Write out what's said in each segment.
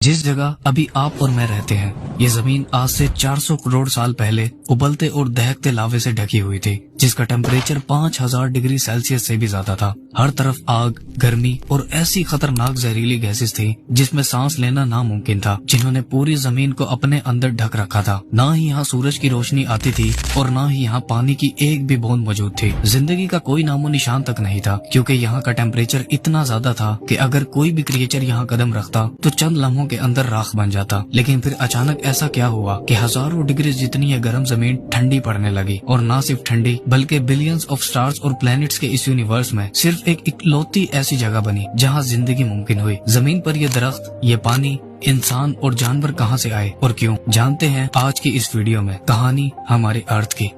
जिस जगह अभी आप और मैं रहते हैं, ये जमीन आज से 400 करोड़ साल पहले उबलते और दहकते लावे से ढकी हुई थी, जिसका टेम्परेचर 5000 डिग्री सेल्सियस से भी ज्यादा था। हर तरफ आग, गर्मी और ऐसी खतरनाक जहरीली गैसेस थी जिसमें सांस लेना नामुमकिन था, जिन्होंने पूरी जमीन को अपने अंदर ढक रखा था। ना ही यहाँ सूरज की रोशनी आती थी और ना ही यहाँ पानी की एक भी बूंद मौजूद थी। जिंदगी का कोई नामो निशान तक नहीं था, क्योंकि यहाँ का टेम्परेचर इतना ज्यादा था कि अगर कोई भी क्रिएचर यहाँ कदम रखता तो चंद लम्हों के अंदर राख बन जाता। लेकिन फिर अचानक ऐसा क्या हुआ कि हजारों डिग्री जितनी ये गर्म जमीन ठंडी पड़ने लगी, और न सिर्फ ठंडी बल्कि बिलियंस ऑफ स्टार्स और प्लैनेट्स के इस यूनिवर्स में सिर्फ एक इकलौती ऐसी जगह बनी जहाँ जिंदगी मुमकिन हुई। जमीन पर ये दरख्त, ये पानी, इंसान और जानवर कहाँ से आए और क्यों, जानते हैं आज की इस वीडियो में। कहानी हमारे अर्थ की।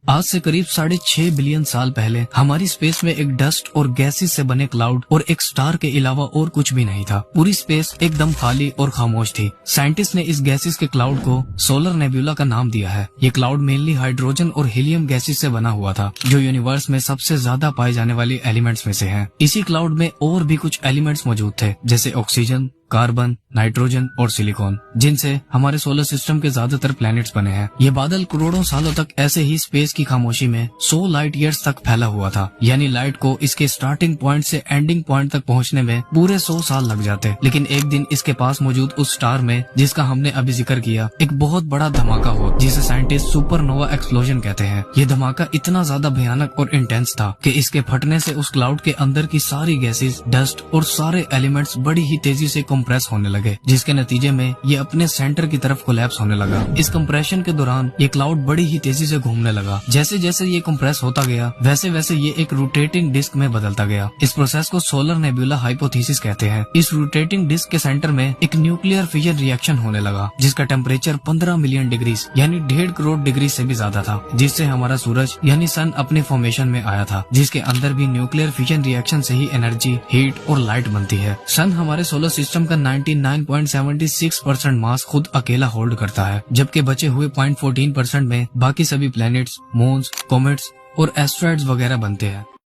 आज से करीब 6.5 बिलियन साल पहले हमारी स्पेस में एक डस्ट और गैसेस से बने क्लाउड और एक स्टार के अलावा और कुछ भी नहीं था। पूरी स्पेस एकदम खाली और खामोश थी। साइंटिस्ट ने इस गैसेस के क्लाउड को सोलर नेब्यूला का नाम दिया है। ये क्लाउड मेनली हाइड्रोजन और हीलियम गैसेस से बना हुआ था, जो यूनिवर्स में सबसे ज्यादा पाए जाने वाले एलिमेंट्स में से हैं। इसी क्लाउड में और भी कुछ एलिमेंट्स मौजूद थे, जैसे ऑक्सीजन, कार्बन, नाइट्रोजन और सिलिकॉन, जिनसे हमारे सोलर सिस्टम के ज्यादातर प्लैनेट्स बने हैं। ये बादल करोड़ों सालों तक ऐसे ही स्पेस की खामोशी में 100 लाइट ईयर्स तक फैला हुआ था। यानी लाइट को इसके स्टार्टिंग पॉइंट से एंडिंग पॉइंट तक पहुंचने में पूरे 100 साल लग जाते। लेकिन एक दिन इसके पास मौजूद उस स्टार में, जिसका हमने अभी जिक्र किया, एक बहुत बड़ा धमाका हुआ, जिसे साइंटिस्ट सुपरनोवा एक्सप्लोजन कहते हैं। ये धमाका इतना ज्यादा भयानक और इंटेंस था कि इसके फटने से उस क्लाउड के अंदर की सारी गैसेस, डस्ट और सारे एलिमेंट्स बड़ी ही तेजी से कंप्रेस होने लगे, जिसके नतीजे में ये अपने सेंटर की तरफ कोलैप्स होने लगा। इस कंप्रेशन के दौरान ये क्लाउड बड़ी ही तेजी से घूमने लगा। जैसे जैसे ये कंप्रेस होता गया, वैसे वैसे ये एक रोटेटिंग डिस्क में बदलता गया। इस प्रोसेस को सोलर नेब्यूला हाइपोथेसिस कहते हैं। इस रोटेटिंग डिस्क के सेंटर में एक न्यूक्लियर फिजन रिएक्शन होने लगा, जिसका टेम्परेचर 15 मिलियन डिग्री यानी 1.5 करोड़ डिग्री से भी ज्यादा था, जिससे हमारा सूरज यानी सन अपने फॉर्मेशन में आया था, जिसके अंदर भी न्यूक्लियर फिजन रिएक्शन से ही एनर्जी, हीट और लाइट बनती है। सन हमारे सोलर सिस्टम का 99.76% मास खुद अकेला होल्ड करता है, जबकि बचे हुए 0.14% में बाकी सभी प्लैनेट्स, मून्स, कॉमेट्स और एस्ट्रॉइड्स वगैरह बनते हैं।